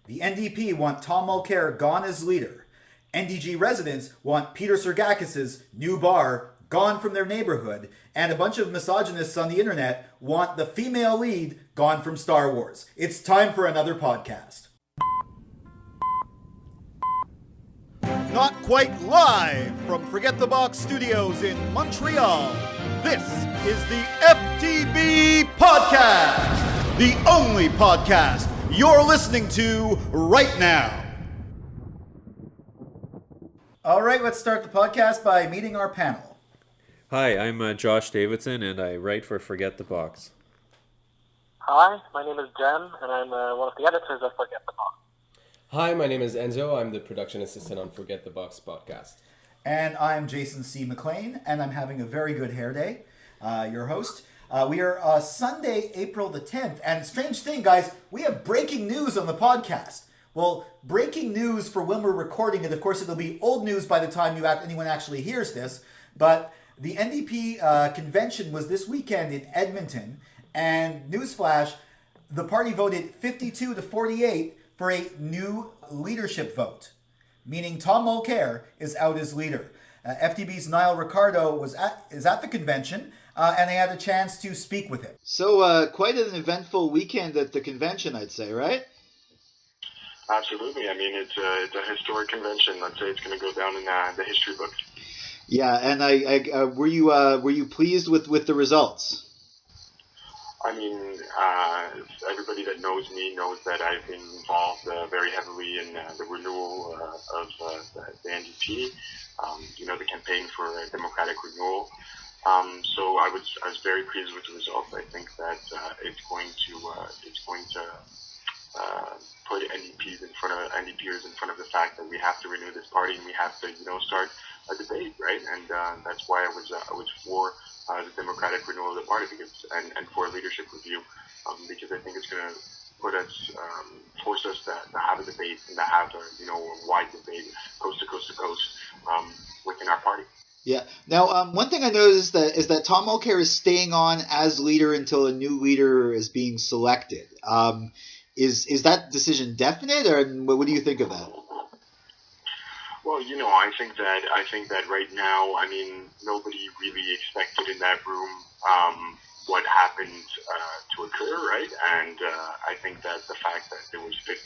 The NDP want Tom Mulcair gone as leader. NDG residents want Peter Sergakis' new bar gone from their neighborhood. And a bunch of misogynists on the internet want the female lead gone from Star Wars. It's time for another podcast. Not quite live from Forget the Box Studios in Montreal. This is the FTB Podcast, the only podcast you're listening to right now. All right, let's start the podcast by meeting our panel. Hi, I'm Josh Davidson, and I write for Forget the Box. Hi, my name is Jem, and I'm one of the editors of Forget the Box. Hi, my name is Enzo. I'm the production assistant on Forget the Box podcast. And I'm Jason C. McLean, and I'm having a very good hair day, your host. We are Sunday, April the 10th, and strange thing, guys, we have breaking news on the podcast. Well, breaking news for when we're recording it, of course, it'll be old news by the time anyone actually hears this, but the NDP convention was this weekend in Edmonton, and newsflash, the party voted 52 to 48 for a new leadership vote, meaning Tom Mulcair is out as leader. FTB's Niall Ricardo is at the convention, and they had a chance to speak with him. So quite an eventful weekend at the convention, I'd say, right? Absolutely. I mean, it's a historic convention. I'd say it's going to go down in the history books. Yeah, and I were you pleased with the results? I mean, everybody that knows me knows that I've been involved very heavily in the renewal of the NDP. The campaign for democratic renewal. So I was very pleased with the results. I think that it's going to put NDPers in front of the fact that we have to renew this party and we have to start a debate, right? And that's why I was for the democratic renewal of the party and for a leadership review because I think it's going to force us to have a debate and to have a wide debate coast to coast within our party. Yeah. Now, one thing I noticed is that Tom Mulcair is staying on as leader until a new leader is being selected. Is that decision definite, or what do you think of that? Well, I think that right now, I mean, nobody really expected in that room what happened to occur, right? And I think that the fact that there was 52%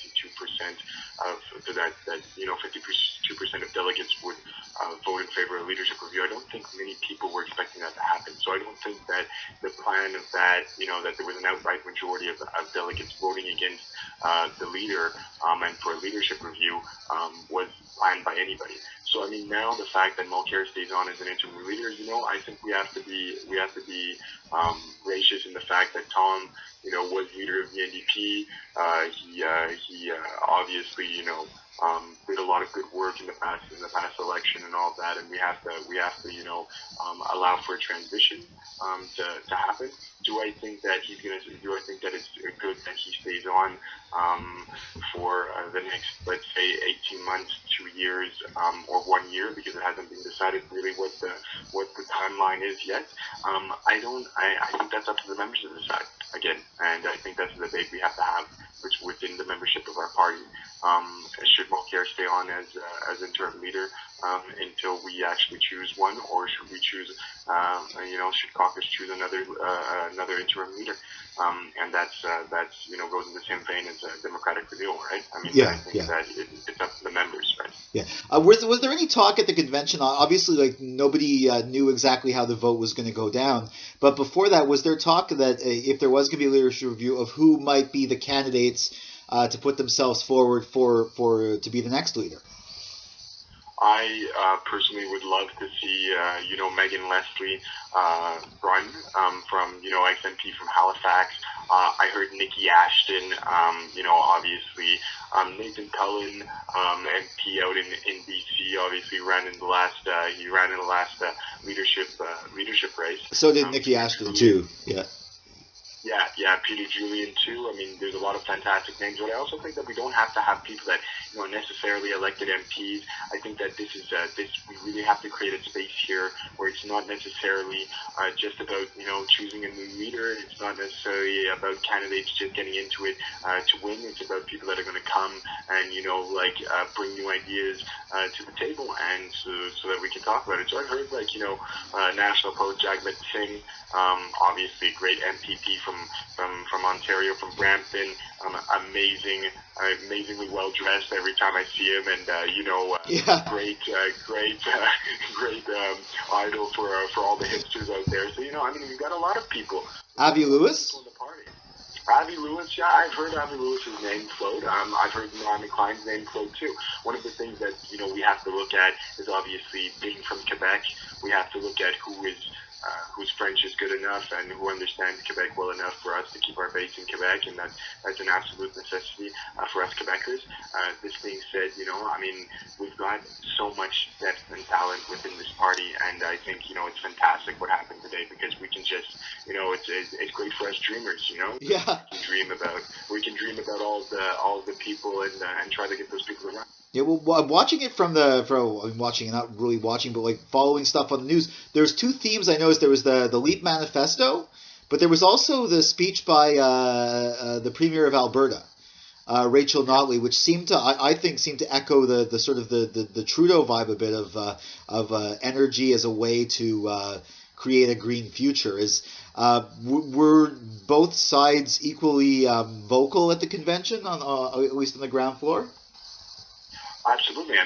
of that 52% of delegates would vote in favor of leadership review. I don't think many people were expecting that to happen. So I don't think that the plan of that, that there was an outright majority of delegates voting against the leader and for a leadership review was planned by anybody. So I mean, now the fact that Mulcair stays on as an interim leader, I think we have to be gracious in the fact that Tom, was leader of the NDP. He obviously, did a lot of good work in the past election and all of that, and we have to allow for a transition to happen. Do I think that it's good that he stays on for the next, let's say, 18 months, 2 years, or 1 year, because it hasn't been decided really what the timeline is yet? I think that's up to the members to decide again, and I think that's the debate we have to have, which within the membership of our party. Should Mulcair stay on as interim leader until we actually choose one, or should we choose, should caucus choose another interim leader? And that's goes in the same vein as a democratic renewal, right? I mean, I think that it's up to the members, right? Yeah. Was there any talk at the convention? Obviously, nobody knew exactly how the vote was going to go down. But before that, was there talk that if there was going to be a leadership review of who might be the candidates to put themselves forward to be the next leader? I personally would love to see, Megan Leslie run from, XMP from Halifax. I heard Nikki Ashton, obviously. Nathan Cullen, MP out in BC, obviously ran in the last leadership race. So did Nikki Ashton too. Yeah. Yeah, Peter Julian too. I mean, there's a lot of fantastic names, but I also think that we don't have to have people that are necessarily elected MPs. I think that we really have to create a space here where it's not necessarily just about choosing a new leader. It's not necessarily about candidates just getting into it to win. It's about people that are going to come and bring new ideas to the table, and so that we can talk about it. So I've heard National Poet Jagmeet Singh, obviously a great MPP from Ontario, from Brampton, amazingly well dressed every time I see him, and great idol for all the hipsters out there. So we've got a lot of people. Avi Lewis? In the party. Avi Lewis, yeah, I've heard Avi Lewis's name float. I've heard McLean's name float too. One of the things that we have to look at is obviously being from Quebec. We have to look at whose French is good enough and who understands Quebec well enough for us to keep our base in Quebec, and that's an absolute necessity for us Quebecers. This being said, we've got so much depth and talent within this party, and I think it's fantastic what happened today, because we can just it's great for us dreamers. Yeah. We can dream about all the people and try to get those people around. Yeah, well, I'm watching it not really watching, but following stuff on the news. There's two themes I noticed. There was the LEAP manifesto, but there was also the speech by the Premier of Alberta, Rachel Notley, which seemed to echo the sort of the Trudeau vibe a bit of energy as a way to create a green future. Were both sides equally vocal at the convention, at least on the ground floor? Absolutely.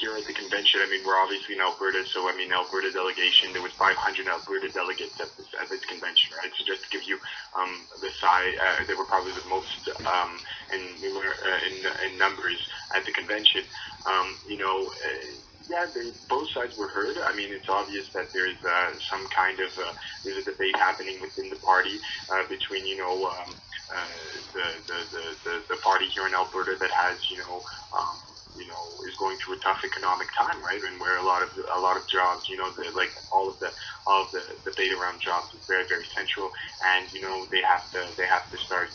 Here at the convention, we're obviously in Alberta, so Alberta delegation, there was 500 Alberta delegates at this convention, right? So just to give you the size, they were probably the most in numbers at the convention. Both sides were heard. It's obvious that there's some kind of there's a debate happening within the party between the party here in Alberta that has is going through a tough economic time, right? And where a lot of jobs, all of the debate around jobs is very, very central, and they have to start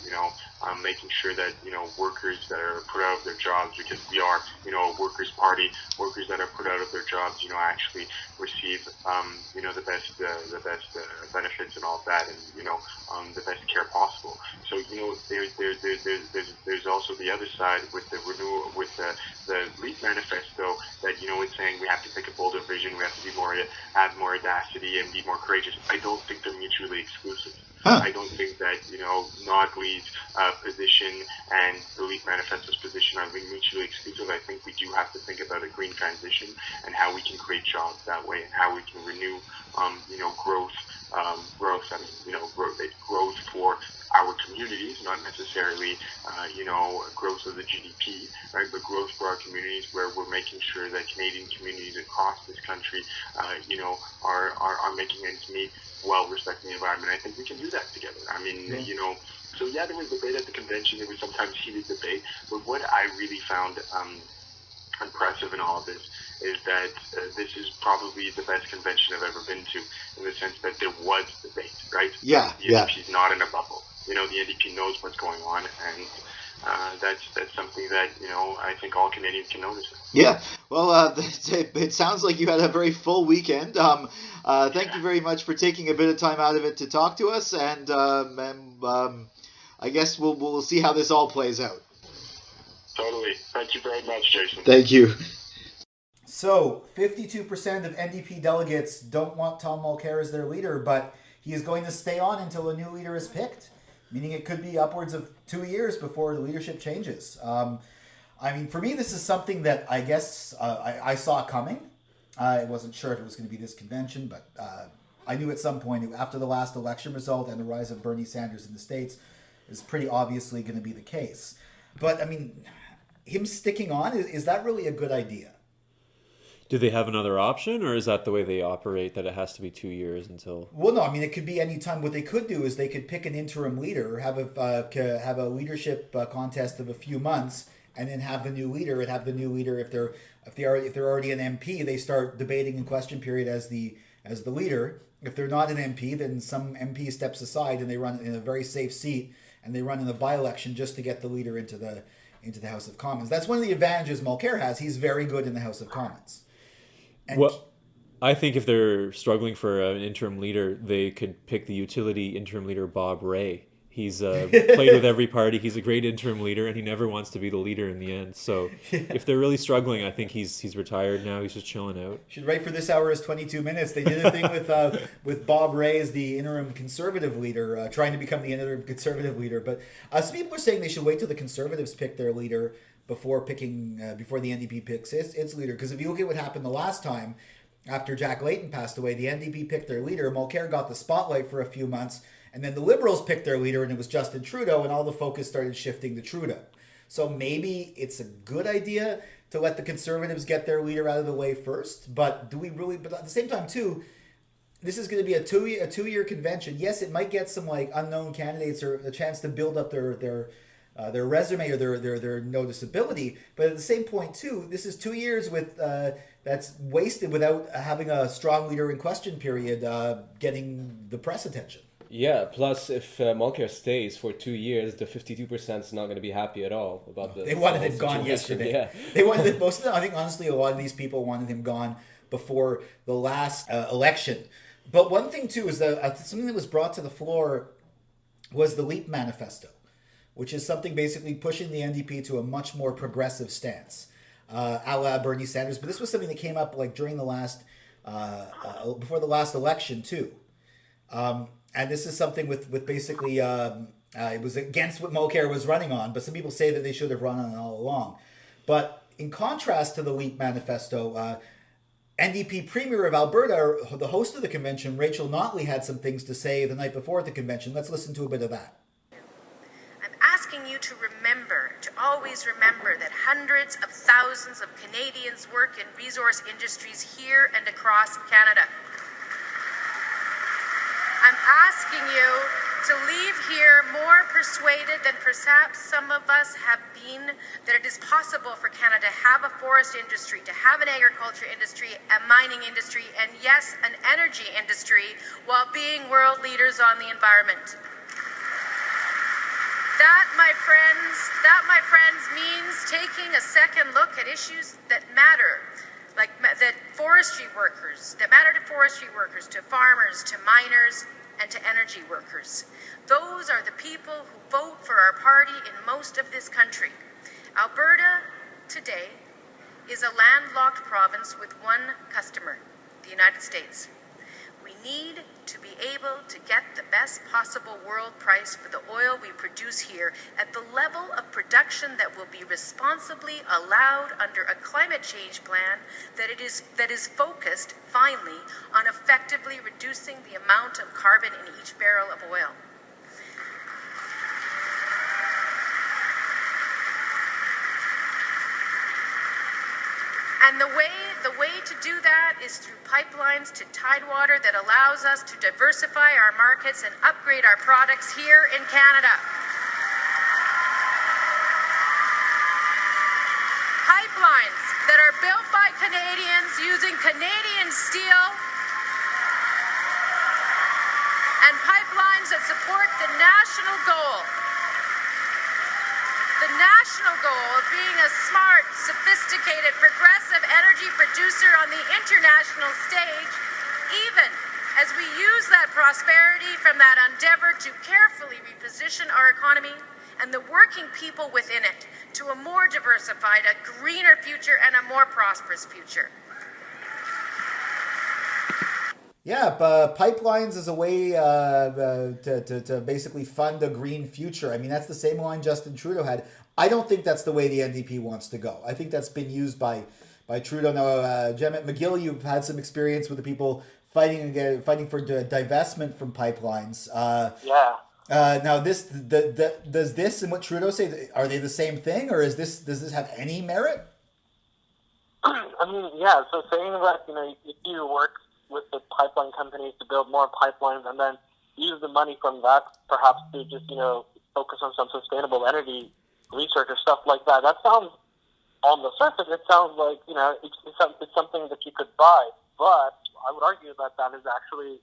making sure that workers that are put out of their jobs, because we are a workers' party, workers that are put out of their jobs actually receive the best benefits and all of that, and the best care possible. So there's also the other side with the LEAP manifesto that it's saying we have to take a bolder vision, we have to have more audacity and be more courageous. I don't think they're mutually exclusive. I don't think that Notley's position and the LEAP manifesto's position are mutually exclusive. I think we do have to think about a green transition and how we can create jobs that way, and how we can renew growth for our communities, not necessarily growth of the GDP, right? But growth for our communities, where we're making sure that Canadian communities across this country, are making ends meet while respecting the environment. I think we can do that together. So there was debate at the convention. There was sometimes heated debate, but what I really found impressive in all of this is that this is probably the best convention I've ever been to, in the sense that there was debate, right? Yeah, the NDP is not in a bubble. The NDP knows what's going on, and that's something that I think all Canadians can notice. Yeah, well, it sounds like you had a very full weekend. Thank you very much for taking a bit of time out of it to talk to us, and I guess we'll see how this all plays out. Totally. Thank you very much, Jason. Thank you. So, 52% of NDP delegates don't want Tom Mulcair as their leader, but he is going to stay on until a new leader is picked, meaning it could be upwards of 2 years before the leadership changes. For me, this is something that I guess I saw coming. I wasn't sure if it was going to be this convention, but I knew at some point, after the last election result and the rise of Bernie Sanders in the States, is pretty obviously going to be the case. But, him sticking on, is that really a good idea? Do they have another option, or is that the way they operate, that it has to be 2 years until? Well, no. It could be any time. What they could do is they could pick an interim leader, have a leadership contest of a few months, and then have the new leader. And have the new leader, if they're already an MP, they start debating in question period as the leader, if they're not an MP, then some MP steps aside and they run in a very safe seat and they run in a by-election just to get the leader into the House of Commons. That's one of the advantages Mulcair has. He's very good in the House of Commons. And Well, I think if they're struggling for an interim leader, they could pick the utility interim leader, Bob Ray. He's played with every party. He's a great interim leader, and he never wants to be the leader in the end. So if they're really struggling, I think he's retired now. He's just chilling out. should write for this hour is 22 minutes. They did a thing with Bob Ray as the interim Conservative leader, trying to become the interim Conservative leader. But some people are saying they should wait till the Conservatives pick their leader before the NDP picks its leader. Because if you look at what happened the last time, after Jack Layton passed away, the NDP picked their leader. Mulcair got the spotlight for a few months. And then the Liberals picked their leader, and it was Justin Trudeau, and all the focus started shifting to Trudeau. So maybe it's a good idea to let the Conservatives get their leader out of the way first. But do we really? But at the same time, too, this is going to be a two-year convention. Yes, it might get some like unknown candidates or a chance to build up their resume or their noticeability. But at the same point, too, this is 2 years with that's wasted without having a strong leader in question period getting the press attention. Yeah, plus if Mulcair stays for 2 years, the 52% is not going to be happy at all about the. They wanted whole him gone situation. yesterday. Yeah. They wanted it, most of them. I think honestly, a lot of these people wanted him gone before the last election. But one thing too is that something that was brought to the floor was the LEAP manifesto, which is something basically pushing the NDP to a much more progressive stance, a la Bernie Sanders. But this was something that came up like during the last, before the last election too. And this is something with basically, it was against what Mulcair was running on, but some people say that they should have run on it all along. But in contrast to the LEAP manifesto, NDP Premier of Alberta, the host of the convention, Rachel Notley, had some things to say the night before at the convention. Let's listen to a bit of that. I'm asking you to always remember that hundreds of thousands of Canadians work in resource industries here and across Canada. I'm asking you to leave here more persuaded than perhaps some of us have been that it is possible for Canada to have a forest industry, to have an agriculture industry, a mining industry, and yes, an energy industry while being world leaders on the environment. That, my friends, means taking a second look at issues that matter. That forestry workers, that matter to forestry workers, to farmers, to miners, and to energy workers. Those are the people who vote for our party in most of this country. Alberta, today, is a landlocked province with one customer, the United States. We need to be able to get the best possible world price for the oil we produce here at the level of production that will be responsibly allowed under a climate change plan that is focused, finally, on effectively reducing the amount of carbon in each barrel of oil. And the way to do that is through pipelines to Tidewater that allows us to diversify our markets and upgrade our products here in Canada. Pipelines that are built by Canadians using Canadian steel, and pipelines that support the national goal of being a smart, sophisticated, progressive energy producer on the international stage, even as we use that prosperity from that endeavor to carefully reposition our economy and the working people within it to a more diversified, a greener future and a more prosperous future. Yeah, pipelines is a way to basically fund a green future. I mean, that's the same line Justin Trudeau had. I don't think that's the way the NDP wants to go. I think that's been used by Trudeau. Now, Jem at McGill, you've had some experience with the people fighting for divestment from pipelines. Yeah. Now, does this and what Trudeau say, are they the same thing, or does this have any merit? I mean, yeah. So saying that if you work with the pipeline companies to build more pipelines and then use the money from that perhaps to just focus on some sustainable energy research or stuff like that. That sounds, on the surface, it sounds like it's something that you could buy. But I would argue that is actually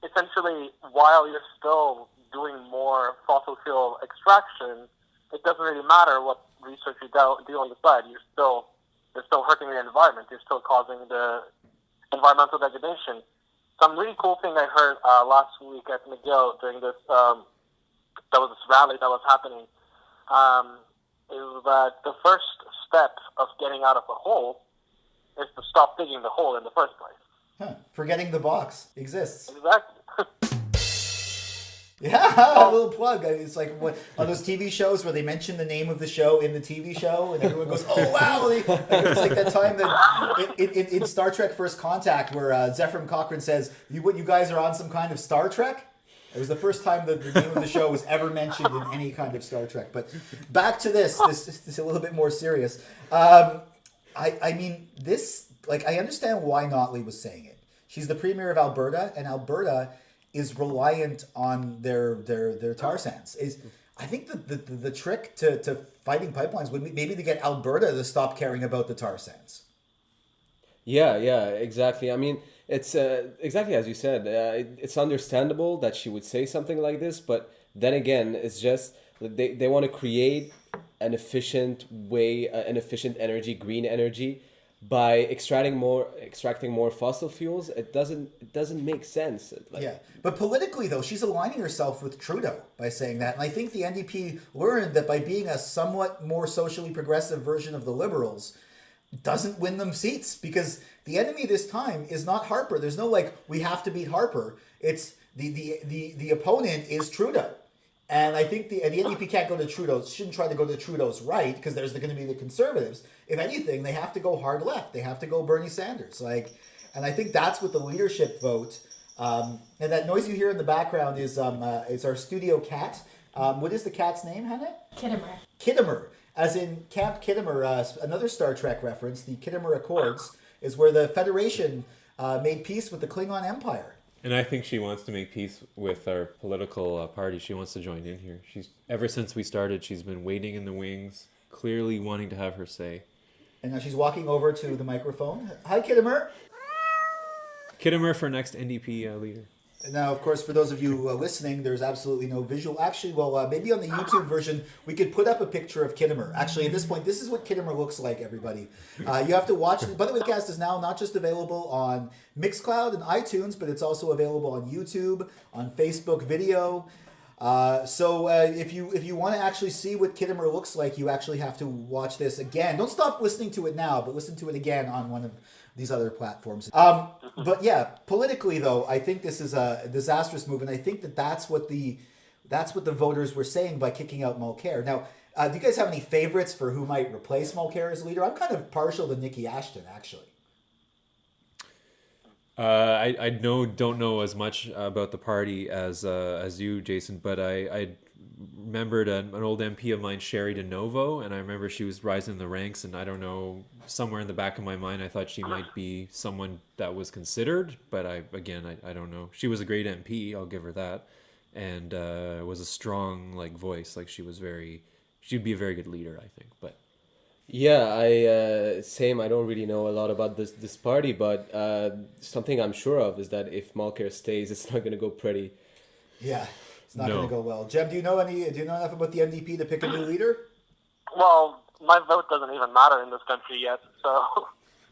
essentially, while you're still doing more fossil fuel extraction, it doesn't really matter what research you do on the side. You're still hurting the environment. You're still causing the environmental degradation. Some really cool thing I heard last week at McGill during this rally that was happening is that the first step of getting out of a hole is to stop digging the hole in the first place. Huh. Forgetting the box exists. Exactly. Yeah, a little plug. It's like what on those TV shows where they mention the name of the show in the TV show, and everyone goes, "Oh wow!" It's like that time that in Star Trek: First Contact, where Zefram Cochrane says, "You guys are on some kind of Star Trek." It was the first time that the name of the show was ever mentioned in any kind of Star Trek. But back to this is a little bit more serious. I mean, this, like, I understand why Notley was saying it. She's the premier of Alberta, and Alberta is reliant on their tar sands. I think the trick to fighting pipelines would be maybe to get Alberta to stop caring about the tar sands. Yeah, exactly. I mean, it's exactly as you said. It's understandable that she would say something like this, but then again, it's just they want to create an efficient way, an efficient energy, green energy, by extracting more fossil fuels. It doesn't make sense. Yeah, but politically though, she's aligning herself with Trudeau by saying that, and I think the NDP learned that by being a somewhat more socially progressive version of the Liberals doesn't win them seats, because the enemy this time is not Harper. There's no like we have to beat Harper. It's the opponent is Trudeau. And I think the NDP can't go to Trudeau's, shouldn't try to go to Trudeau's right, because there's going to be the Conservatives. If anything, they have to go hard left. They have to go Bernie Sanders. And I think that's what the leadership vote. And that noise you hear in the background is our studio cat. What is the cat's name, Hannah? Kittomher. Kittomher, as in Camp Kittomher, another Star Trek reference. The Kittomher Accords is where the Federation made peace with the Klingon Empire. And I think she wants to make peace with our political party. She wants to join in here. Ever since we started, she's been waiting in the wings, clearly wanting to have her say. And now she's walking over to the microphone. Hi, Kittomher. Kittomher for next NDP leader. Now, of course, for those of you listening, there's absolutely no visual. Actually, well, maybe on the YouTube version, we could put up a picture of Kittomher. Actually, at this point, this is what Kittomher looks like, everybody. You have to watch it. By the way, the podcast is now not just available on Mixcloud and iTunes, but it's also available on YouTube, on Facebook video. So if you want to actually see what Kittomher looks like, you actually have to watch this again. Don't stop listening to it now, but listen to it again on one of these other platforms. But yeah, politically though, I think this is a disastrous move, and I think that's what the voters were saying by kicking out Mulcair. Now, do you guys have any favorites for who might replace Mulcair as leader? I'm kind of partial to Nikki Ashton, actually. I don't know as much about the party as you, Jason, but I remembered an old MP of mine, Sherry DeNovo, and I remember she was rising in the ranks, and I don't know, somewhere in the back of my mind, I thought she might be someone that was considered, but I don't know. She was a great MP, I'll give her that, and was a strong voice. She'd be a very good leader, I think. But yeah, same. I don't really know a lot about this party, but something I'm sure of is that if Mulcair stays, it's not going to go pretty. Yeah. It's not going to go well. Jem, do you know enough about the NDP to pick a new leader? Well, my vote doesn't even matter in this country yet, so.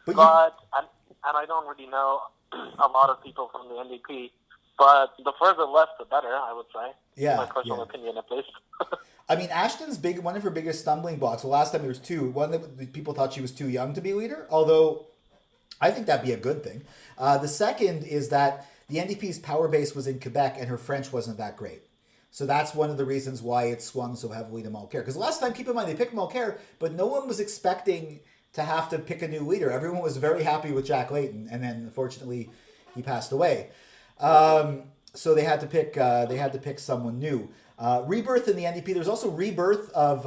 And I don't really know a lot of people from the NDP, but the further left, the better, I would say. Yeah, my personal opinion, at least. I mean, Ashton's one of her biggest stumbling blocks. The last time there was two. One that people thought she was too young to be leader, although I think that'd be a good thing. The second is that the NDP's power base was in Quebec, and her French wasn't that great. So that's one of the reasons why it swung so heavily to Mulcair. Because last time, keep in mind, they picked Mulcair, but no one was expecting to have to pick a new leader. Everyone was very happy with Jack Layton, and then unfortunately, he passed away. So they had to pick someone new. Rebirth in the NDP. There's also rebirth of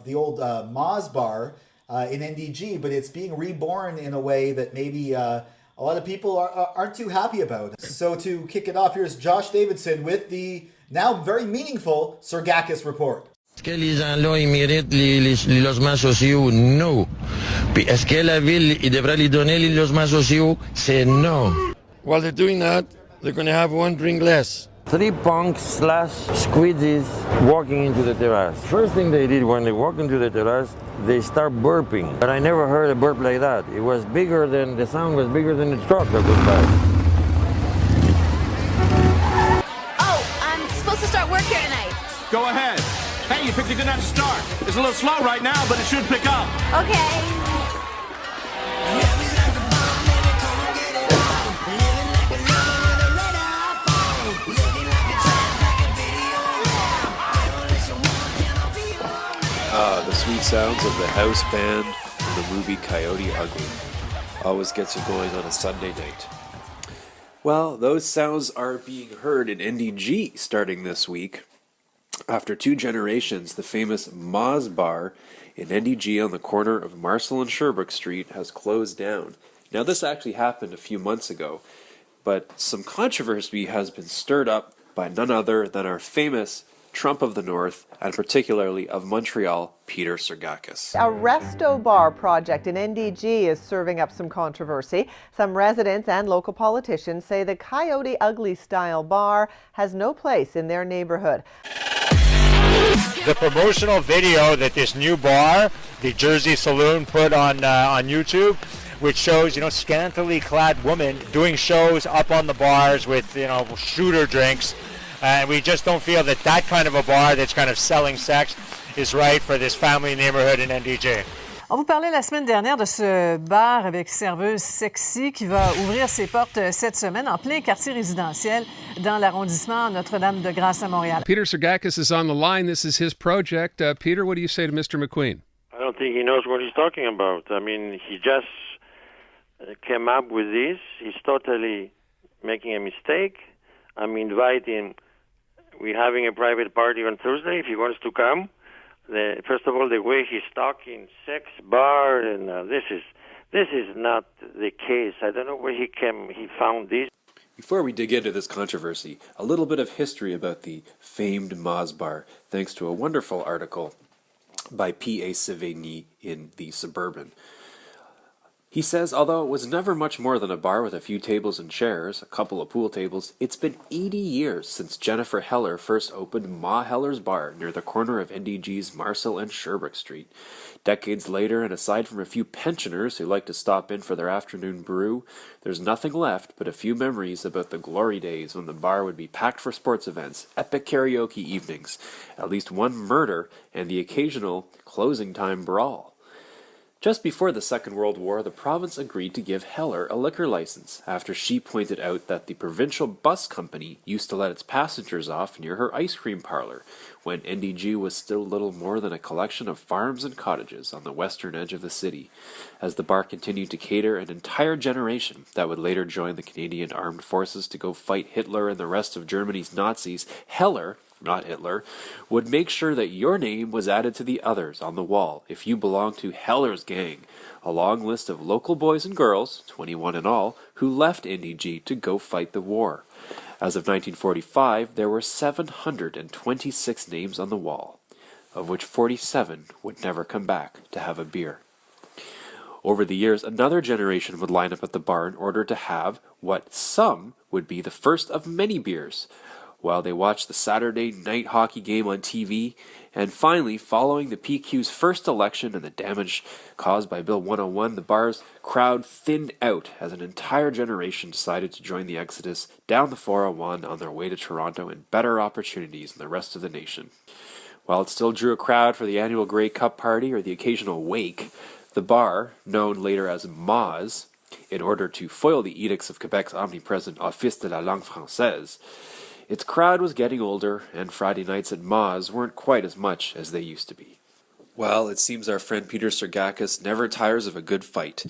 the old Moz Bar in NDG, but it's being reborn in a way that maybe a lot of people aren't too happy about. So to kick it off, here's Josh Davidson with the now very meaningful Sergakis report. Est-ce que les gens-là, ils méritent les logements sociaux? Non. Puis est-ce que la ville, il devrait lui donner les logements sociaux? C'est non. While they're doing that, they're going to have one drink less. 3 punks / squeezies walking into the terrace. First thing they did when they walked into the terrace, they start burping. But I never heard a burp like that. It was bigger than, the sound was bigger than the truck that goes by. Oh, I'm supposed to start work here tonight. Go ahead. Hey, you picked a good night to start. It's a little slow right now, but it should pick up. Okay. The sweet sounds of the house band from the movie Coyote-Ugly always gets you going on a Sunday night. Well, those sounds are being heard in NDG starting this week. After 2 generations, the famous Moz Bar in NDG on the corner of Marcel and Sherbrooke Street has closed down. Now, this actually happened a few months ago, but some controversy has been stirred up by none other than our famous Trump of the North, and particularly of Montreal, Peter Sergakis. A resto bar project in NDG is serving up some controversy. Some residents and local politicians say the Coyote-Ugly style bar has no place in their neighborhood. The promotional video that this new bar, the Jersey Saloon, put on YouTube, which shows, scantily clad women doing shows up on the bars with, shooter drinks. And we just don't feel that kind of a bar that's kind of selling sex is right for this family neighborhood in NDG. On vous parlait la semaine dernière de ce bar avec serveuse sexy qui va ouvrir ses portes cette semaine en plein quartier résidentiel dans l'arrondissement Notre-Dame-de-Grâce à Montréal. Peter Sergakis is on the line. This is his project. Peter, what do you say to Mr. McLean? I don't think he knows what he's talking about. I mean, he just came up with this. He's totally making a mistake. I'm inviting... We're having a private party on Thursday if he wants to come. First of all, the way he's talking, sex bar, and this is not the case. I don't know where he found this. Before we dig into this controversy, a little bit of history about the famed Moz Bar, thanks to a wonderful article by P.A. Sevigny in The Suburban. He says, although it was never much more than a bar with a few tables and chairs, a couple of pool tables, it's been 80 years since Jennifer Heller first opened Ma Heller's Bar near the corner of NDG's Marcel and Sherbrooke Street. Decades later, and aside from a few pensioners who like to stop in for their afternoon brew, there's nothing left but a few memories about the glory days when the bar would be packed for sports events, epic karaoke evenings, at least one murder, and the occasional closing time brawl. Just before the Second World War, the province agreed to give Heller a liquor license after she pointed out that the provincial bus company used to let its passengers off near her ice cream parlor, when NDG was still little more than a collection of farms and cottages on the western edge of the city. As the bar continued to cater an entire generation that would later join the Canadian Armed Forces to go fight Hitler and the rest of Germany's Nazis, Heller, not Hitler, would make sure that your name was added to the others on the wall if you belonged to Heller's gang, a long list of local boys and girls, 21 in all, who left NDG to go fight the war. As of 1945, there were 726 names on the wall, of which 47 would never come back to have a beer. Over the years, another generation would line up at the bar in order to have what some would be the first of many beers, while they watched the Saturday night hockey game on TV, and finally, following the PQ's first election and the damage caused by Bill 101, the bar's crowd thinned out as an entire generation decided to join the exodus down the 401 on their way to Toronto and better opportunities in the rest of the nation. While it still drew a crowd for the annual Grey Cup party or the occasional wake, the bar, known later as Moz, in order to foil the edicts of Quebec's omnipresent Office de la Langue Française, its crowd was getting older, and Friday nights at Moz weren't quite as much as they used to be. Well, it seems our friend Peter Sergakis never tires of a good fight.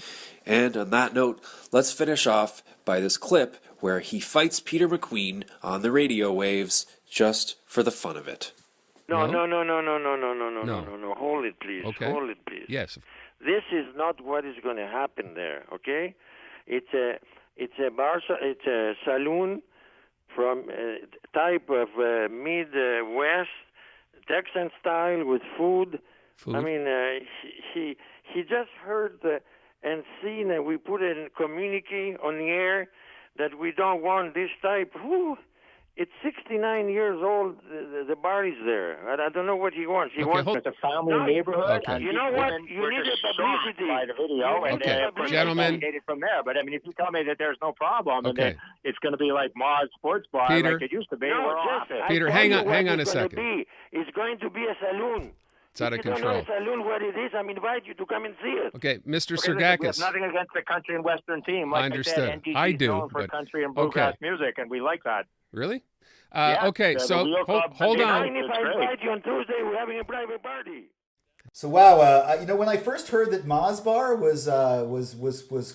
And on that note, let's finish off by this clip where he fights Peter McQueen on the radio waves just for the fun of it. No. Hold it, please. Okay. Hold it, please. Yes. This is not what is going to happen there. Okay, it's a bar. It's a saloon from type of Midwest Texan style with food. I mean, he just heard and seen, and we put a communique on the air that we don't want this type. It's 69 years old. The bar is there. I don't know what he wants. He wants it's a family neighborhood. Okay. You know what? You need a publicity. By the video, and gentlemen, it from there. But I mean, if you tell me that there's no problem, and Okay. that it's going to be like Ma's Sports Bar, Peter. like it used to be, No, we're off just, it. Peter, I hang tell on- you hang what on a it's gonna second. be. It's going to be a saloon. It's out of If you don't control. know a saloon what it is, I invite you to come and see it. Okay, Mr. Okay, listen, we have Sergakis. nothing against the country and western team. Like Understood. I said, NDG I do, known for but- country and okay. bluegrass music, and we like that. Really? Yeah, Okay, the so Wheel Club hold Monday on. night. And if It's I great. invite you on Tuesday, we're having a private party. So wow, when I first heard that Ma's Bar was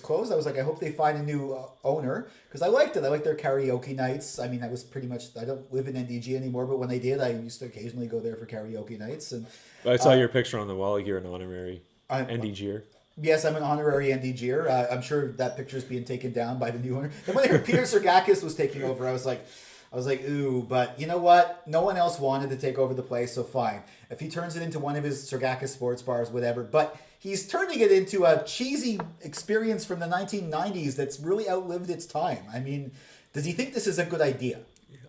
closed, I was like, I hope they find a new owner, because I liked it. I liked their karaoke nights. I mean, that was pretty much. I don't live in NDG anymore, but when they did, I used to occasionally go there for karaoke nights. And I saw your picture on the wall. You're an honorary NDGer. yes, I'm an honorary NDGer. I'm sure that picture's being taken down by the new owner. And when I heard Peter Sergakis was taking over, I was like, ooh, but you know what? No one else wanted to take over the place, so fine. If he turns it into one of his Sergakis sports bars, whatever. But he's turning it into a cheesy experience from the 1990s that's really outlived its time. I mean, does he think this is a good idea?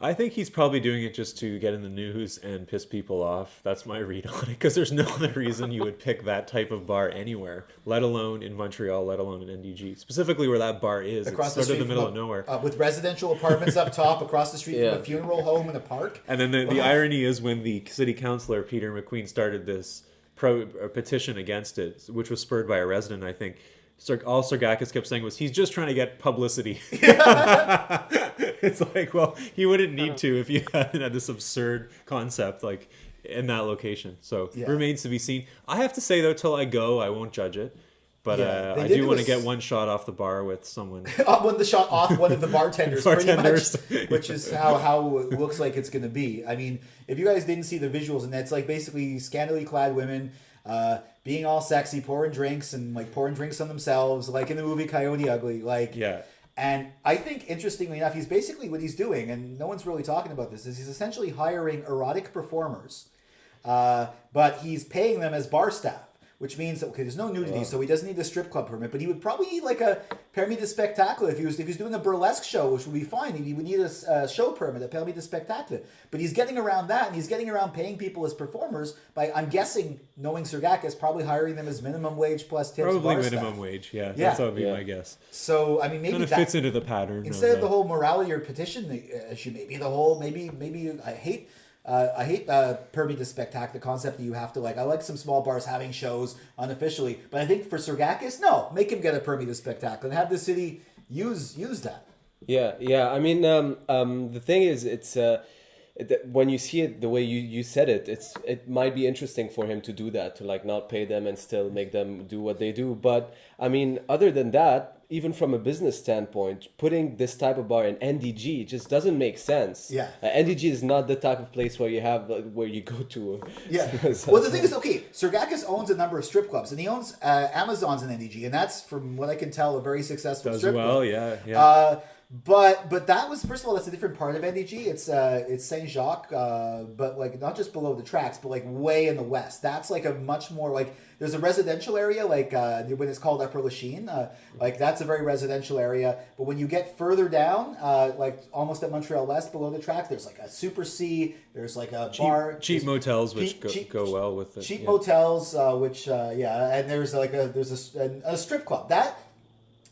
I think he's probably doing it just to get in the news and piss people off. That's my read on it, because there's no other reason you would pick that type of bar anywhere, let alone in Montreal, let alone in NDG. Specifically where that bar is. Across it's the sort of street the middle from of nowhere. With residential apartments up top, across the street from a funeral home and a park. And then the irony is when the city councillor, Peter McLean, started this petition against it, which was spurred by a resident, I think, all Sergakis kept saying was, he's just trying to get publicity. It's like, well, he wouldn't need to if you had this absurd concept like in that location. So remains to be seen. I have to say, though, till I go, I won't judge it. But I do want to get one shot off the bar with someone. The shot off one of the bartenders, pretty much, which is how it looks like it's going to be. I mean, if you guys didn't see the visuals, and that's like basically scantily clad women being all sexy, pouring drinks and like pouring drinks on themselves, like in the movie Coyote-Ugly. Like, yeah. And I think, interestingly enough, he's basically what he's doing, and no one's really talking about this, is he's essentially hiring erotic performers, but he's paying them as bar staff. Which means that, okay, there's no nudity, so he doesn't need a strip club permit. But he would probably need like a permis de spectacle if he's doing a burlesque show, which would be fine. He would need a show permit, a permis de spectacle. But he's getting around that, and he's getting around paying people as performers by, I'm guessing, knowing Sergakis, probably hiring them as minimum wage plus tips. Probably bar minimum staff. wage, yeah. That would be my guess. So I mean, maybe kind of that fits into the pattern. Instead of the whole morality or petition issue, maybe the whole maybe I hate permis de spectacle, the concept that you have to I like some small bars having shows unofficially, but I think for Sergakis, no, make him get a permis de spectacle and have the city use that. Yeah. I mean, the thing is, it's when you see it the way you said it, it might be interesting for him to do that, to not pay them and still make them do what they do. But I mean, other than that, even from a business standpoint, putting this type of bar in NDG just doesn't make sense. Yeah. NDG is not the type of place where you have where you go to. Yeah. Well, the thing is, okay, Sergakis owns a number of strip clubs, and he owns Amazon's in NDG, and that's, from what I can tell, a very successful strip club. Yeah. But that was, first of all, that's a different part of NDG. It's Saint Jacques, but not just below the tracks, but way in the west. That's a much more there's a residential area when it's called Upper Lachine. That's a very residential area. But when you get further down, almost at Montreal West below the tracks, there's a Super C. There's a bar. Cheap motels which go well with it. Cheap motels, and there's a strip club that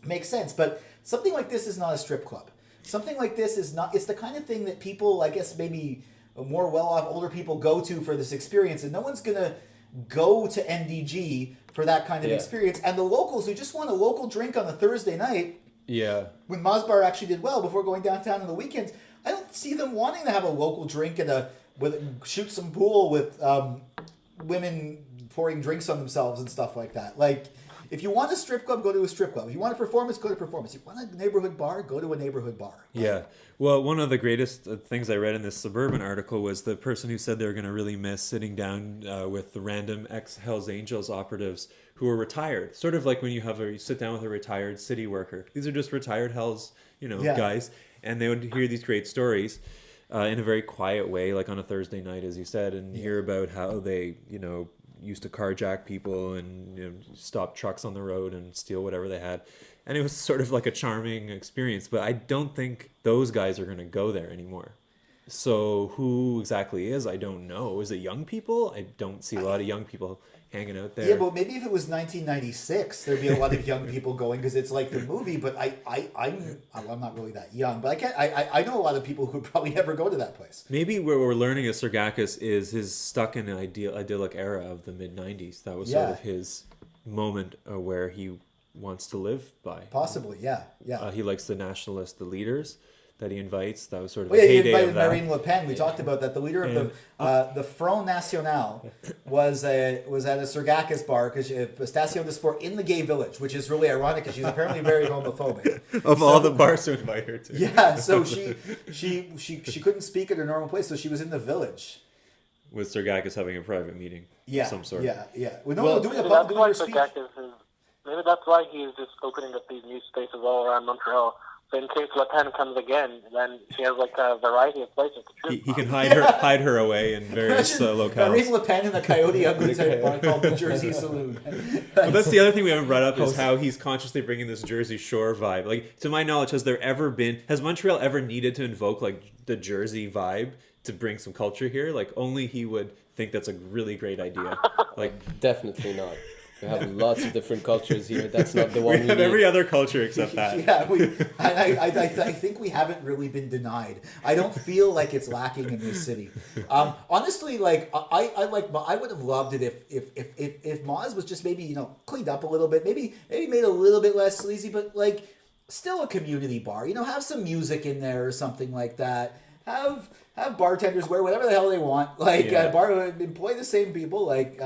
makes sense, but. Something like this is not a strip club. Something like this is not. It's the kind of thing that people, I guess, maybe more well-off older people go to for this experience, and no one's gonna go to NDG for that kind of experience. And the locals who just want a local drink on a Thursday night, when Masbar actually did well before going downtown on the weekends, I don't see them wanting to have a local drink and shoot some pool with women pouring drinks on themselves and stuff like that. If you want a strip club, go to a strip club. If you want a performance, go to a performance. If you want a neighborhood bar, go to a neighborhood bar. Yeah. Well, one of the greatest things I read in this Suburban article was the person who said they were going to really miss sitting down with the random ex-Hells Angels operatives who were retired. Sort of like when you sit down with a retired city worker. These are just retired Hells, guys. And they would hear these great stories in a very quiet way, like on a Thursday night, as you said, and hear about how they, used to carjack people and stop trucks on the road and steal whatever they had. And it was sort of like a charming experience, but I don't think those guys are going to go there anymore. So who exactly is, I don't know. Is it young people? I don't see a lot of young people hanging out there. Yeah, but maybe if it was 1996, there'd be a lot of young people going because it's like the movie. But I'm not really that young, but I know a lot of people who probably never go to that place. Maybe what we're learning as Sergakis is his stuck in an idyllic era of the mid 90s. That was sort of his moment where he wants to live by. Possibly, yeah. He likes the nationalists, the leaders that he invites. That was sort of the heyday he invited of that. Marine Le Pen. We talked about that. The leader of the Front National was at a Sergakis bar, because Station de Sport in the gay village, which is really ironic because she's apparently very homophobic. All the bars to invite her to. Yeah, so she couldn't speak at her normal place, so she was in the village. With Sergakis having a private meeting of some sort. Yeah. Doing a speech. Maybe that's why he's just opening up these new spaces all around Montreal. So in case Le Pen comes again, then she has like a variety of places to choose. He can hide her away in various locales. Marine Le Pen in the Coyote-ugly type bar called the Jersey Saloon. Well, that's the other thing we haven't brought up is how he's consciously bringing this Jersey Shore vibe. Like, to my knowledge, has Montreal ever needed to invoke like the Jersey vibe to bring some culture here? Like, only he would think that's a really great idea. Like, definitely not. We have lots of different cultures here. That's not the one we have need. every other culture except that. Yeah, I think we haven't really been denied. I don't feel like it's lacking in this city. Honestly, like I would have loved it if Moz was just maybe cleaned up a little bit, maybe made a little bit less sleazy, but like still a community bar. Have some music in there or something like that. Have bartenders wear whatever the hell they want. Like employ the same people. Like.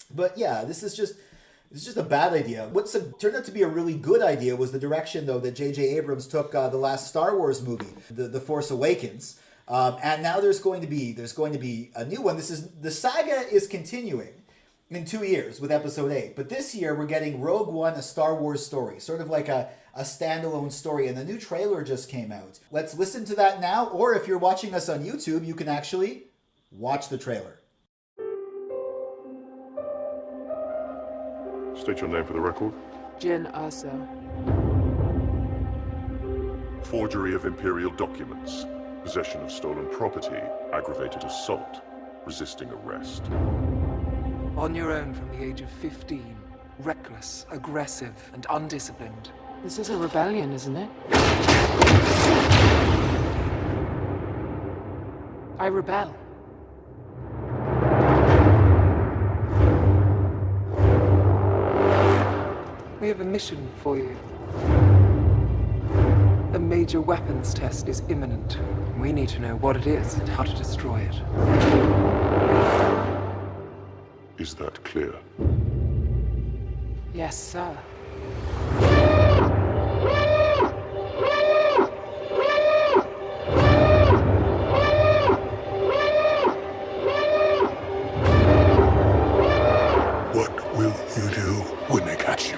But yeah, this is just a bad idea. What's turned out to be a really good idea was the direction, though, that J.J. Abrams took the last Star Wars movie, The Force Awakens, and now there's going to be a new one. The saga is continuing in 2 years with Episode 8, but this year we're getting Rogue One, a Star Wars story, sort of like a standalone story, and the new trailer just came out. Let's listen to that now, or if you're watching us on YouTube, you can actually watch the trailer. State your name for the record. Jin Aso. Forgery of imperial documents, possession of stolen property, aggravated assault, resisting arrest. On your own from the age of 15. Reckless, aggressive, and undisciplined. This is a rebellion, isn't it? I rebel. We have a mission for you. A major weapons test is imminent. We need to know what it is and how to destroy it. Is that clear? Yes, sir. What will you do when they catch you?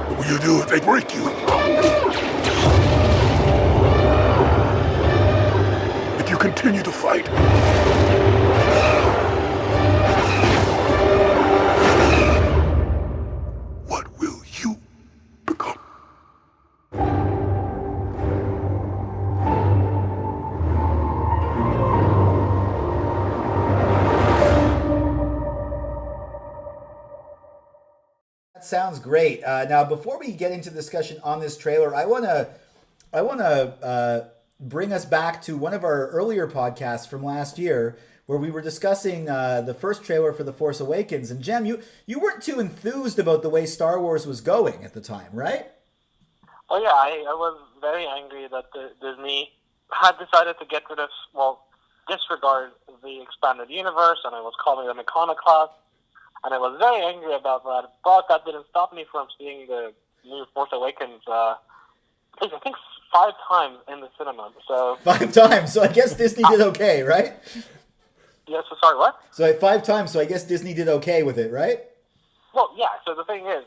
What will you do if they break you? If you continue to fight? What will you become? That sounds great. Now, before we get into discussion on this trailer, I want to bring us back to one of our earlier podcasts from last year, where we were discussing the first trailer for The Force Awakens. And Jem, you weren't too enthused about the way Star Wars was going at the time, right? Oh yeah, I was very angry that Disney had decided to get rid of, disregard the expanded universe, and I was calling them iconoclasts. And I was very angry about that, but that didn't stop me from seeing the new Force Awakens, I think 5 times in the cinema. So 5 times, so I guess Disney did okay, right? Yeah, so sorry, what? So 5 times, so I guess Disney did okay with it, right? Well, yeah, so the thing is,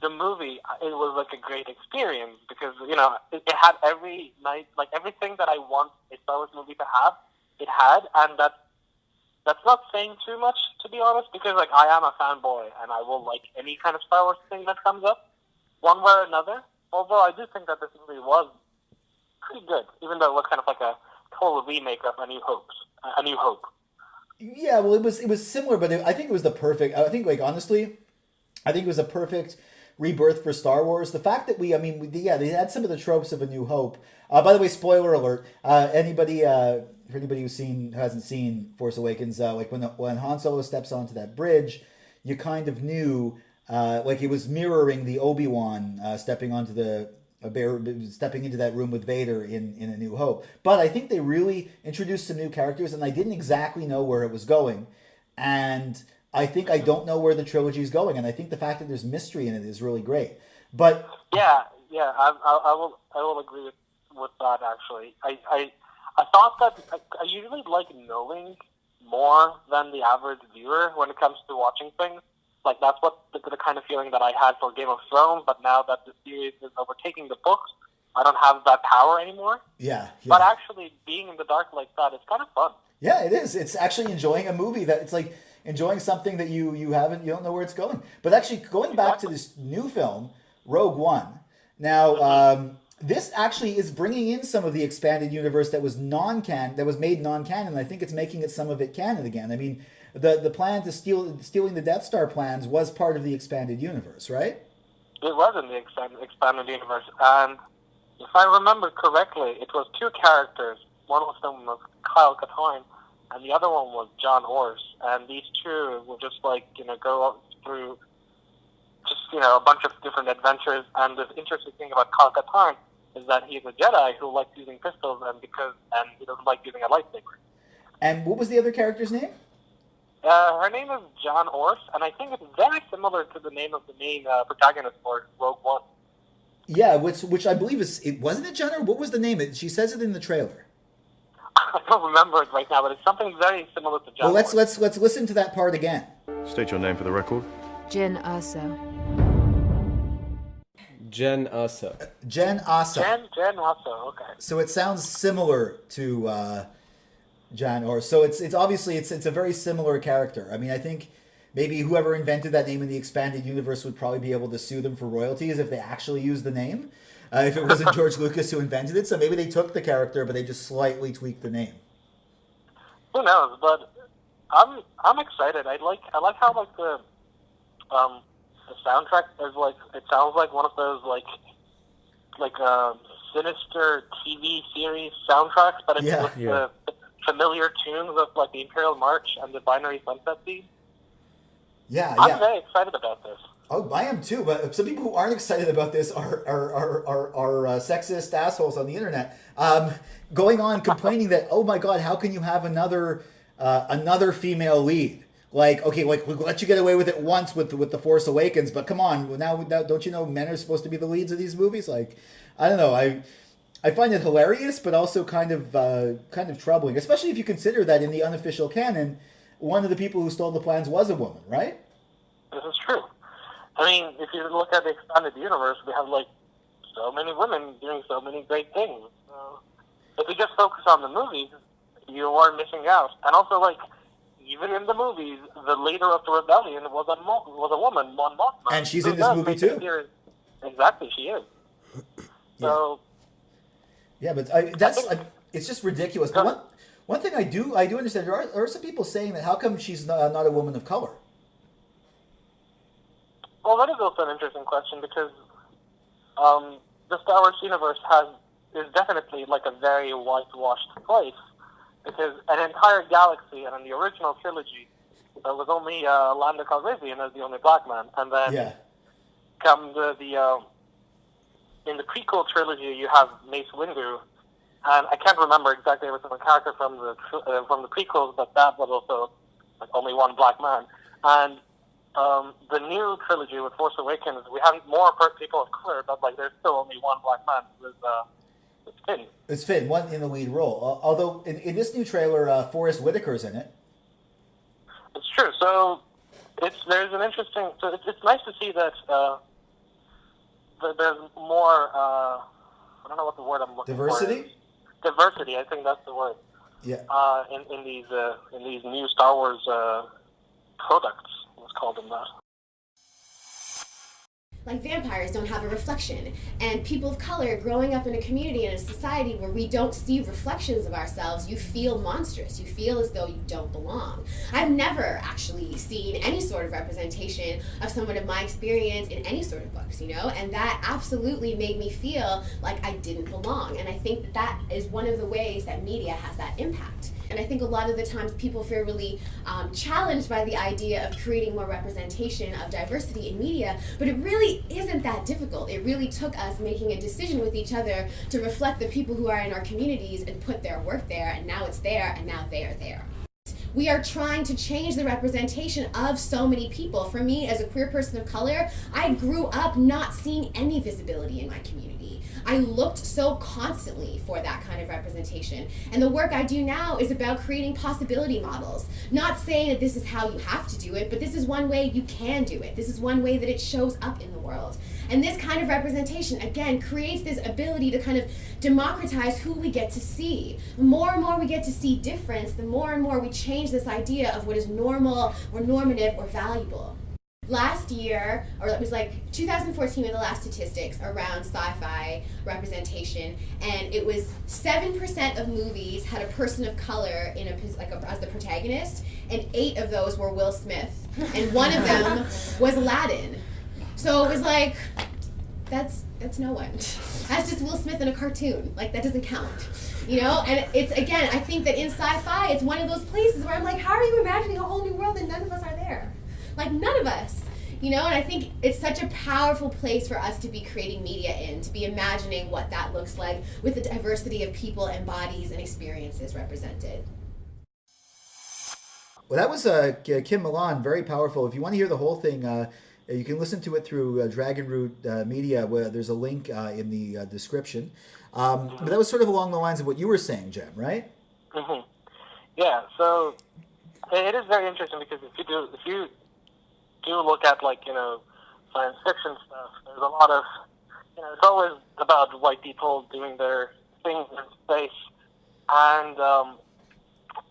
the movie, it was like a great experience because, it had every night, like everything that I want a Star Wars movie to have, it had, and that that's not saying too much, to be honest, because like I am a fanboy and I will like any kind of Star Wars thing that comes up, one way or another. Although I do think that this movie was pretty good, even though it was kind of like a total remake of A New Hope. Yeah, well, it was similar, but I think it was the perfect. I think, like, honestly, I think it was a perfect rebirth for Star Wars. The fact that they had some of the tropes of A New Hope. By the way, spoiler alert. For anybody who hasn't seen Force Awakens, like when Han Solo steps onto that bridge, you kind of knew, like it was mirroring the Obi-Wan stepping into that room with Vader in A New Hope. But I think they really introduced some new characters, and I didn't exactly know where it was going. And I think I don't know where the trilogy is going, and I think the fact that there's mystery in it is really great. But I will agree with that. Actually, I thought that I usually like knowing more than the average viewer when it comes to watching things. Like, that's what the kind of feeling that I had for Game of Thrones, but now that the series is overtaking the books, I don't have that power anymore. Yeah. But actually, being in the dark like that is kind of fun. Yeah, it is. It's actually enjoying a movie that it's like enjoying something that you don't know where it's going. But actually, going back to this new film, Rogue One. Now, this actually is bringing in some of the expanded universe that was made non-canon. I think it's making some of it canon again. I mean, the plan to stealing the Death Star plans was part of the expanded universe, right? It was in the expanded universe, and if I remember correctly, it was two characters. One of them was Kyle Katarn, and the other one was John Orse. And these two will just go through a bunch of different adventures. And the interesting thing about Kyle Katarn is that he's a Jedi who likes using pistols and he doesn't like using a lightsaber. And what was the other character's name? Her name is John Orse, and I think it's very similar to the name of the main protagonist for Rogue One. Yeah, which I believe wasn't it John, or what was the name? She says it in the trailer. I don't remember it right now, but it's something very similar to John. Well, let's listen to that part again. State your name for the record. Jen Urso. Jen Urso. Jen Urso. Okay. So it sounds similar to John Orse. So it's obviously it's a very similar character. I mean, I think maybe whoever invented that name in the expanded universe would probably be able to sue them for royalties if they actually used the name. If it wasn't George Lucas who invented it, so maybe they took the character, but they just slightly tweaked the name. Who knows? But I'm excited. I like how the soundtrack is it sounds like one of those sinister TV series soundtracks, but it's with the familiar tunes of the Imperial March and the Binary Sunset theme. I'm very excited about this. Oh, I am too. But some people who aren't excited about this are sexist assholes on the internet, going on complaining that, oh my God, how can you have another female lead? Okay, we'll let you get away with it once with the Force Awakens, but come on, now don't you know men are supposed to be the leads of these movies? I don't know. I find it hilarious, but also kind of troubling, especially if you consider that in the unofficial canon, one of the people who stole the plans was a woman, right? This is true. I mean, if you look at the expanded universe, we have so many women doing so many great things. If you just focus on the movies, you are missing out. And also, even in the movies, the leader of the rebellion was a woman, Mon Mothma. And she's in this movie too. Exactly, she is. So. Yeah, but it's just ridiculous. But one thing I do understand, there are some people saying that how come she's not a woman of color? Well, that is also an interesting question because the Star Wars universe is definitely a very whitewashed place because an entire galaxy, and in the original trilogy, there was only Lando Calrissian as the only black man, and then come in the prequel trilogy, you have Mace Windu, and I can't remember exactly every single character from the prequels, but that was also only one black man. And the new trilogy with Force Awakens, we have more people of color, but there's still only one black man. It's Finn. It's Finn, one in the lead role. Although in this new trailer, Forrest Whitaker's in it. It's true. So there's an interesting. So it's nice to see that there's more. I don't know what the word I'm looking for. Diversity. Diversity. I think that's the word. in these new Star Wars products. Let's call them that. Like vampires don't have a reflection, and people of color growing up in a community and a society where we don't see reflections of ourselves, you feel monstrous. You feel as though you don't belong. I've never actually seen any sort of representation of someone of my experience in any sort of books, and that absolutely made me feel like I didn't belong. And I think that is one of the ways that media has that impact. And I think a lot of the times people feel really challenged by the idea of creating more representation of diversity in media, but it really isn't that difficult. It really took us making a decision with each other to reflect the people who are in our communities and put their work there, and now it's there, and now they are there. We are trying to change the representation of so many people. For me, as a queer person of color, I grew up not seeing any visibility in my community. I looked so constantly for that kind of representation. And the work I do now is about creating possibility models. Not saying that this is how you have to do it, but this is one way you can do it. This is one way that it shows up in the world. And this kind of representation, again, creates this ability to kind of democratize who we get to see. The more and more we get to see difference, the more and more we change this idea of what is normal or normative or valuable. Last year, or it was like 2014 were the last statistics around sci-fi representation, and it was 7% of movies had a person of color in as the protagonist, and 8 of those were Will Smith, and one of them was Aladdin. So it was like, that's no one. That's just Will Smith in a cartoon. Like, that doesn't count. And it's, again, I think that in sci-fi, it's one of those places where I'm like, how are you imagining a whole new world and none of us are there? Like, none of us, and I think it's such a powerful place for us to be creating media in, to be imagining what that looks like with the diversity of people and bodies and experiences represented. Well, that was Kim Milan, very powerful. If you want to hear the whole thing, you can listen to it through Dragon Root Media, where there's a link in the description. But that was sort of along the lines of what you were saying, Jem, right? Mm-hmm. Yeah, so it is very interesting because if you do look at science fiction stuff, there's a lot of it's always about white people doing their things in space, and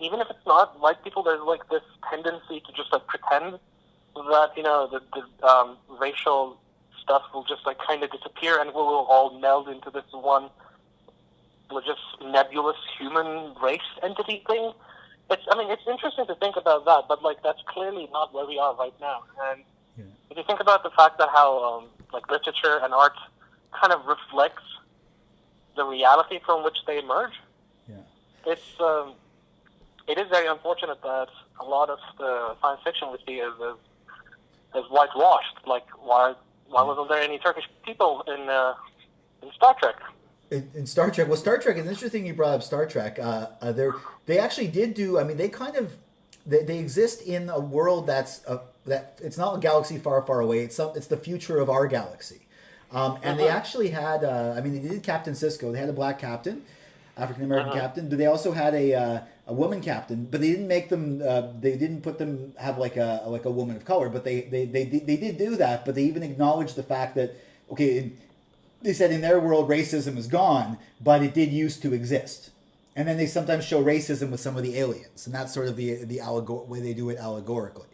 even if it's not white people, there's this tendency to just pretend that the racial stuff will just kind of disappear and we will all meld into this one just nebulous human race entity thing. It's interesting to think about that, but that's clearly not where we are right now. And if you think about the fact that how literature and art kind of reflects the reality from which they emerge, it is very unfortunate that a lot of the science fiction we see is whitewashed. Like, why wasn't there any Turkish people in Star Trek? In Star Trek, well, Star Trek is interesting. You brought up Star Trek. They actually did do. They kind of they exist in a world that it's not a galaxy far, far away. It's the future of our galaxy, and they actually had. They did Captain Sisko. They had a black captain, African American captain, but they also had a woman captain. But they didn't make them. They didn't put them have like a woman of color. But they did do that. But they even acknowledged the fact that they said in their world racism is gone, but it did used to exist. And then they sometimes show racism with some of the aliens, and that's sort of the way they do it allegorically,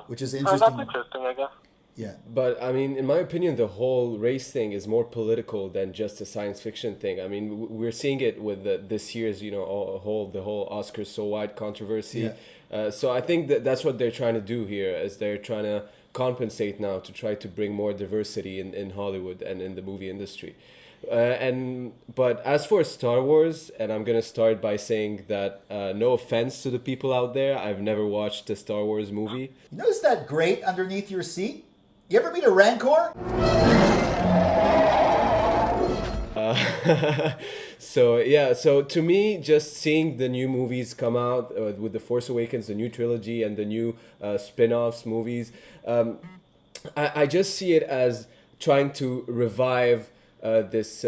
which is interesting. That's interesting, I guess. Yeah, but in my opinion, the whole race thing is more political than just a science fiction thing. We're seeing it with this year's, the whole Oscars so white controversy. Yeah. So I think that's what they're trying to do here, is they're trying to compensate now to try to bring more diversity in Hollywood and in the movie industry. But as for Star Wars, and I'm gonna start by saying that no offense to the people out there, I've never watched a Star Wars movie. You notice that grate underneath your seat? You ever meet a Rancor? So to me, just seeing the new movies come out with The Force Awakens, the new trilogy, and the new spin-offs movies, I just see it as trying to revive this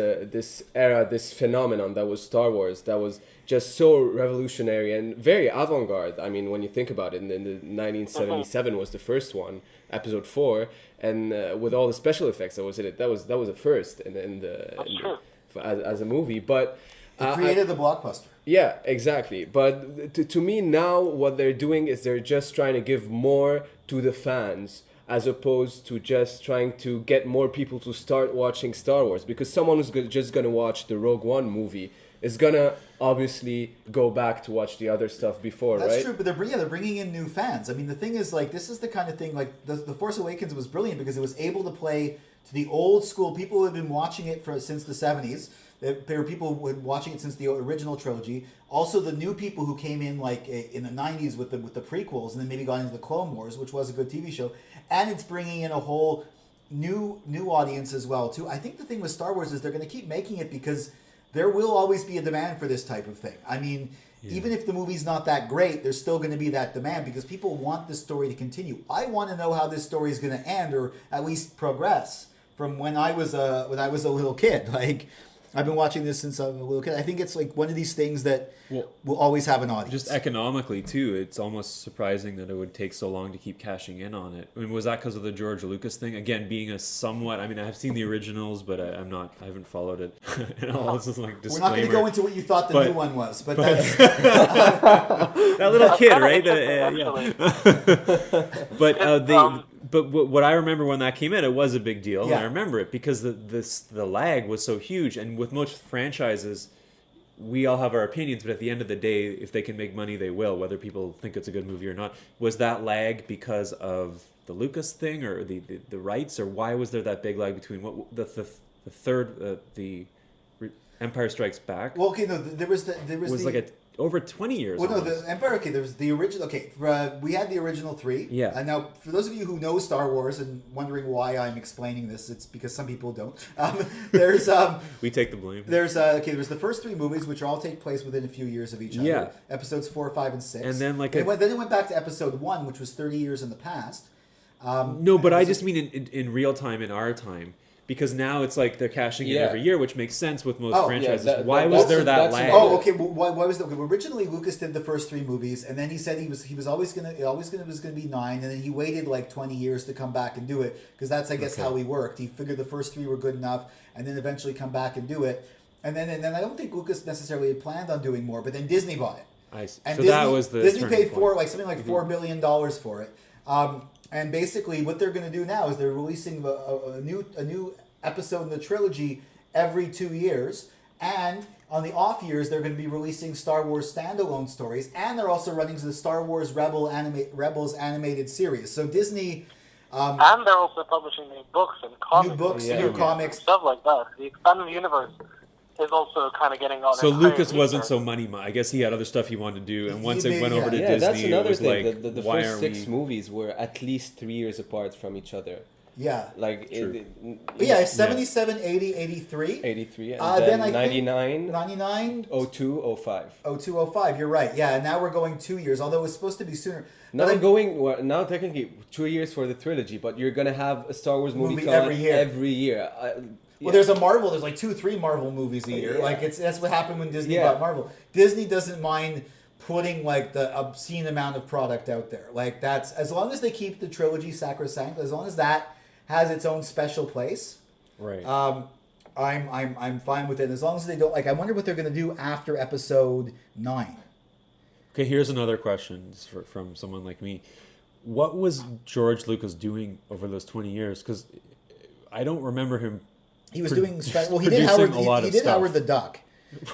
era, this phenomenon that was Star Wars, that was just so revolutionary and very avant-garde. When you think about it, in the 1977 was the first one, Episode 4, and with all the special effects that was in it, that was a first as a movie. But it created the blockbuster. Yeah, exactly. But to me now, what they're doing is they're just trying to give more to the fans, as opposed to just trying to get more people to start watching Star Wars. Because someone who's just going to watch the Rogue One movie is going to obviously go back to watch the other stuff before, That's right? true, but they're bringing in new fans. I mean, the thing is, like, this is the kind of thing, like, the Force Awakens was brilliant because it was able to play to the old school people who had been watching it since the 70s. There were people who had been watching it since the original trilogy. Also, the new people who came in, like, in the 90s with the prequels and then maybe got into the Clone Wars, which was a good TV show. And it's bringing in a whole new audience as well, too. I think the thing with Star Wars is they're going to keep making it because there will always be a demand for this type of thing. I mean, even if the movie's not that great, there's still going to be that demand because people want this story to continue. I want to know how this story is going to end, or at least progress from when I was a little kid. Like, I've been watching this since I was a little kid. I think it's like one of these things that will always have an audience. Just economically too, it's almost surprising that it would take so long to keep cashing in on it. I mean, was that because of the George Lucas thing? Again, being a somewhat, I mean, I've seen the originals, but I haven't followed it. And all this is like disclaimer. We're not going to go into what you thought the new one was, but that's... that little kid, right? But what I remember when that came in, it was a big deal. Yeah. I remember it because the lag was so huge, and with most franchises, we all have our opinions, but at the end of the day, if they can make money, they will, whether people think it's a good movie or not. Was that lag because of the Lucas thing or the rights, or why was there that big lag between the Empire Strikes Back? Well, okay, no, there was over 20 years. Well, no, the Empire. Okay, there was the original. Okay, we had the original 3. Yeah. And now, for those of you who know Star Wars and wondering why I'm explaining this, it's because some people don't. There's we take the blame. There's there's the first 3 movies, which all take place within a few years of each other. Yeah. Episodes 4, 5, and 6. And then then it went back to Episode 1, which was 30 years in the past. No, but I just mean in real time, in our time. Because now it's like they're cashing in every year, which makes sense with most franchises. Why was there that lag? Oh, okay. Well, why was that? Okay, originally, Lucas did the first 3 movies, and then he said he was always gonna be 9, and then he waited like 20 years to come back and do it because that's I guess how he worked. He figured the first 3 were good enough, and then eventually come back and do it. And then I don't think Lucas necessarily had planned on doing more, but then Disney bought it. I see. And so that was the Disney paid something like $4 billion for it. And basically, what they're going to do now is they're releasing a new episode in the trilogy every 2 years, and on the off years they're going to be releasing Star Wars standalone stories, and they're also running the Star Wars Rebels animated series. So Disney, and they're also publishing new books and comics, new comics, stuff like that. The expanded universe is also kind of getting on. So Lucas wasn't so money. I guess he had other stuff he wanted to do, and once it went over to Disney, that's another it was thing. like, the first 6 movies were at least 3 years apart from each other. Yeah. Like, 77, 80, 83. 83, and then 99. 99. 02, 05. 02, 05, you're right. Yeah, and now we're going 2 years, although it was supposed to be sooner. Now technically 2 years for the trilogy, but you're going to have a Star Wars movie every year. Well, there's a Marvel. There's like 2-3 Marvel movies a year. Like that's what happened when Disney bought Marvel. Disney doesn't mind putting like the obscene amount of product out there. Like that's as long as they keep the trilogy sacrosanct. As long as that has its own special place. Right. I'm fine with it. As long as they don't I wonder what they're going to do after Episode 9. Okay, here's another question from someone like me. What was George Lucas doing over those 20 years? Because I don't remember him. He was doing he did Howard the Duck,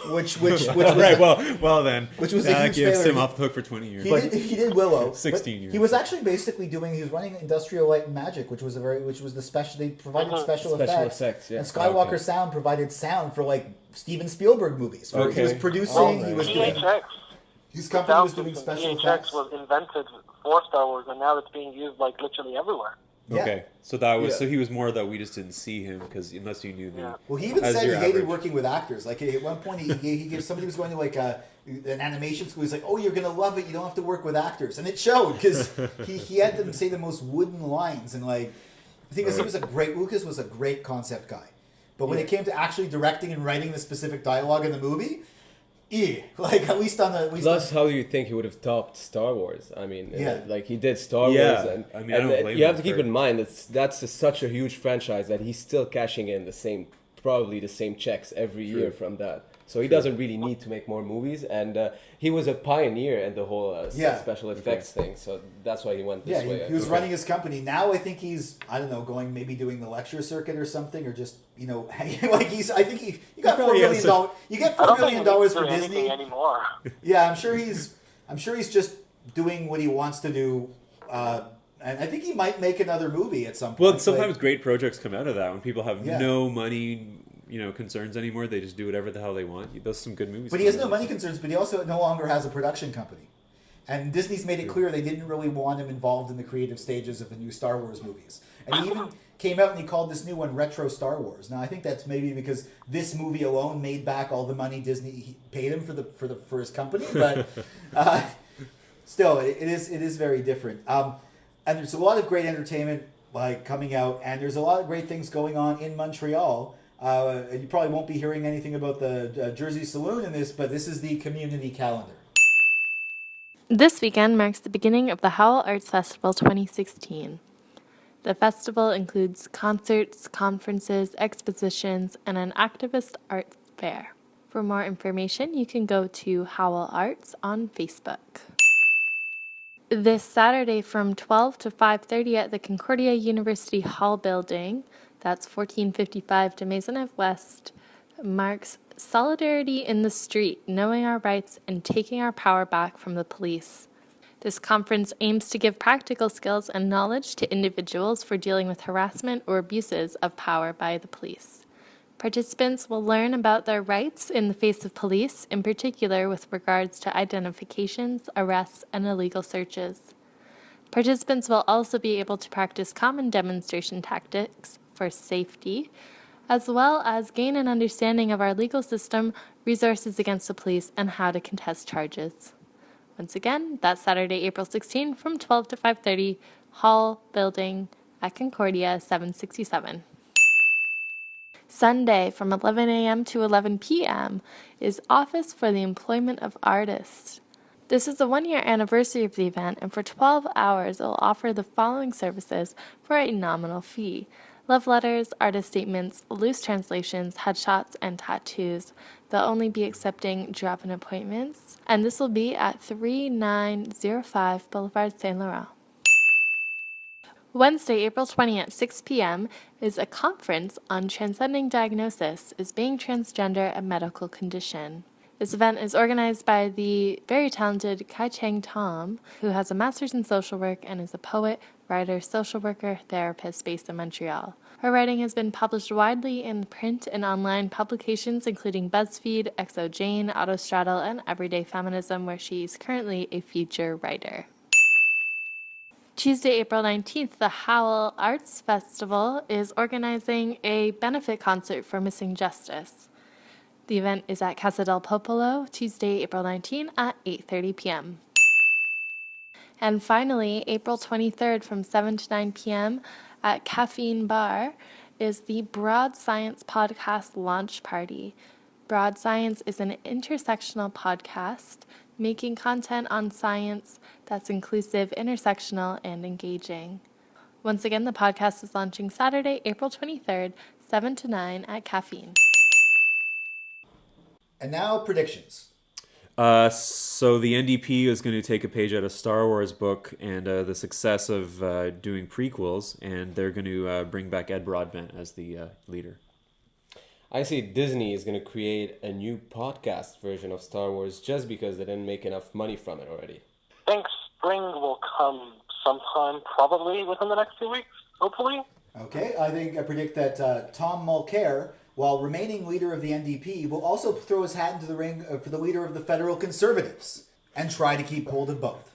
which was right. Well then, which was that gives him off the hook for 20 years. He did Willow. 16 years. He was actually basically he was running Industrial Light and Magic, which was the special. They provided special effects. And Skywalker Sound provided sound for like Steven Spielberg movies. He was producing. He was doing. His company was doing special effects. was invented for Star Wars, and now it's being used like literally everywhere. Yeah. Okay, so that was so he was more that we just didn't see him because unless you knew the. Yeah. Well, he even said he hated working with actors. Like at one point, he gave somebody was going to like an animation school. He's like, "Oh, you're gonna love it. You don't have to work with actors," and it showed because he had them say the most wooden lines and like. The thing is, Lucas was a great concept guy, but when it came to actually directing and writing the specific dialogue in the movie. Like at least on the. Plus, how do you think he would have topped Star Wars? I mean, like he did Star Wars, and I mean, I don't blame you have to keep in mind that's such a huge franchise that he's still cashing in probably the same checks every year from that. So he doesn't really need to make more movies, and he was a pioneer in the whole special effects thing. So that's why he went this way. He was running his company. Now I think he's, I don't know, maybe doing the lecture circuit or something, or just like I think he got $4 million. You get $4 million for Disney anymore. Yeah, I'm sure he's just doing what he wants to do. And I think he might make another movie at some point. Well, sometimes great projects come out of that when people have no money, concerns anymore. They just do whatever the hell they want. There's some good movies. But he has no money concerns, but he also no longer has a production company. And Disney's made it clear they didn't really want him involved in the creative stages of the new Star Wars movies. And he even came out and he called this new one Retro Star Wars. Now, I think that's maybe because this movie alone made back all the money Disney paid him for his company. But still, it is very different. And there's a lot of great entertainment coming out, and there's a lot of great things going on in Montreal. You probably won't be hearing anything about the Jersey Saloon in this, but this is the community calendar. This weekend marks the beginning of the Howell Arts Festival 2016. The festival includes concerts, conferences, expositions, and an activist art fair. For more information, you can go to Howell Arts on Facebook. This Saturday from 12 to 5:30 at the Concordia University Hall building, that's 1455 de Maisonneuve West, marks Solidarity in the Street, Knowing Our Rights and Taking Our Power Back from the Police. This conference aims to give practical skills and knowledge to individuals for dealing with harassment or abuses of power by the police. Participants will learn about their rights in the face of police, in particular with regards to identifications, arrests, and illegal searches. Participants will also be able to practice common demonstration tactics for safety, as well as gain an understanding of our legal system, resources against the police, and how to contest charges. Once again, that's Saturday, April 16 from 12 to 5:30, Hall Building at Concordia, 767. Sunday from 11 a.m. to 11 p.m. is Office for the Employment of Artists. This is the one-year anniversary of the event, and for 12 hours it will offer the following services for a nominal fee: love letters, artist statements, loose translations, headshots, and tattoos. They'll only be accepting drop-in appointments, and this will be at 3905 Boulevard Saint Laurent. Wednesday, April 20 at 6 p.m. is a conference on transcending diagnosis, is being transgender a medical condition. This event is organized by the very talented Kai Cheng Tom, who has a master's in social work and is a poet, writer, social worker, therapist based in Montreal. Her writing has been published widely in print and online publications including BuzzFeed, XO Jane, Autostraddle, and Everyday Feminism, where she is currently a feature writer. Tuesday, April 19th, the Howell Arts Festival is organizing a benefit concert for Missing Justice. The event is at Casa del Popolo, Tuesday, April 19 at 8:30 p.m. And finally, April 23rd from 7 to 9 p.m. at Caffeine Bar is the Broad Science Podcast Launch Party. Broad Science is an intersectional podcast making content on science that's inclusive, intersectional, and engaging. Once again, the podcast is launching Saturday, April 23rd, 7 to 9 at Caffeine. And now predictions. So the NDP is going to take a page out of Star Wars book and the success of doing prequels, and they're going to bring back Ed Broadbent as the leader. I see Disney is going to create a new podcast version of Star Wars just because they didn't make enough money from it already. I think spring will come sometime, probably within the next few weeks, hopefully. Okay, I predict that Tom Mulcair, while remaining leader of the NDP, will also throw his hat into the ring for the leader of the federal Conservatives and try to keep hold of both.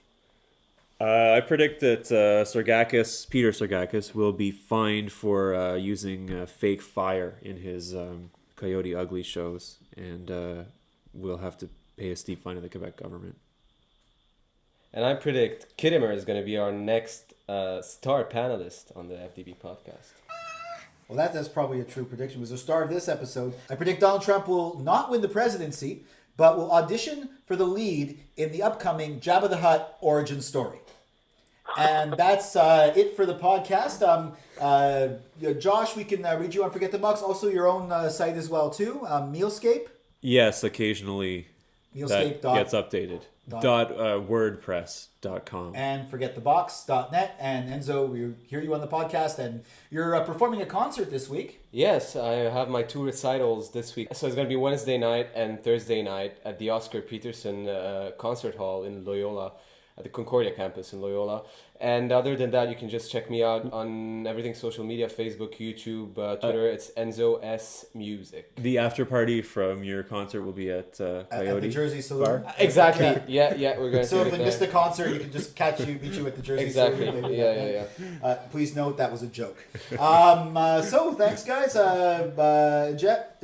I predict that Peter Sergakis, will be fined for using fake fire in his coyote-ugly shows, and will have to pay a steep fine to the Quebec government. And I predict Kittomher is going to be our next star panelist on the FTB podcast. Well, that's probably a true prediction. It was the star of this episode. I predict Donald Trump will not win the presidency, but will audition for the lead in the upcoming Jabba the Hutt origin story. And that's it for the podcast. Josh, we can read you on Forget the Mucks. Also your own site as well, too, Mealscape. Yes, occasionally Mealscape that gets updated. .wordpress.com. And forgetthebox.net. And Enzo, we hear you on the podcast, and you're performing a concert this week. Yes, I have my 2 recitals this week. So it's going to be Wednesday night and Thursday night at the Oscar Peterson Concert Hall in Loyola, at the Concordia campus in Loyola. And other than that, you can just check me out on everything social media, Facebook, YouTube, Twitter. It's Enzo S Music. The after party from your concert will be at Coyote at the Jersey Saloon. Bar? Exactly. Yeah, we're going to So do if it we missed the concert, you can just meet you at the Jersey Saloon. Exactly. Yeah. Please note that was a joke. So thanks, guys.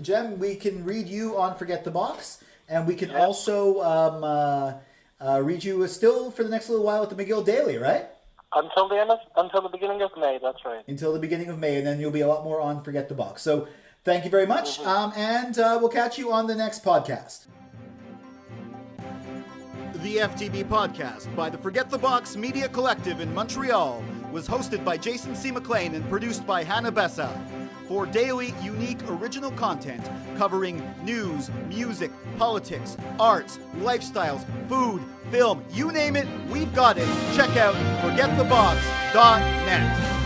Jem, we can read you on Forget the Box, and we can also read you still for the next little while at the McGill Daily, right? Until the beginning of May, that's right. Until the beginning of May, and then you'll be a lot more on Forget the Box. So thank you very much, and we'll catch you on the next podcast. The FTB podcast by the Forget the Box Media Collective in Montreal was hosted by Jason C. McLean and produced by Hannah Besseau. For daily, unique, original content covering news, music, politics, arts, lifestyles, food, film, you name it, we've got it. Check out forgetthebox.net.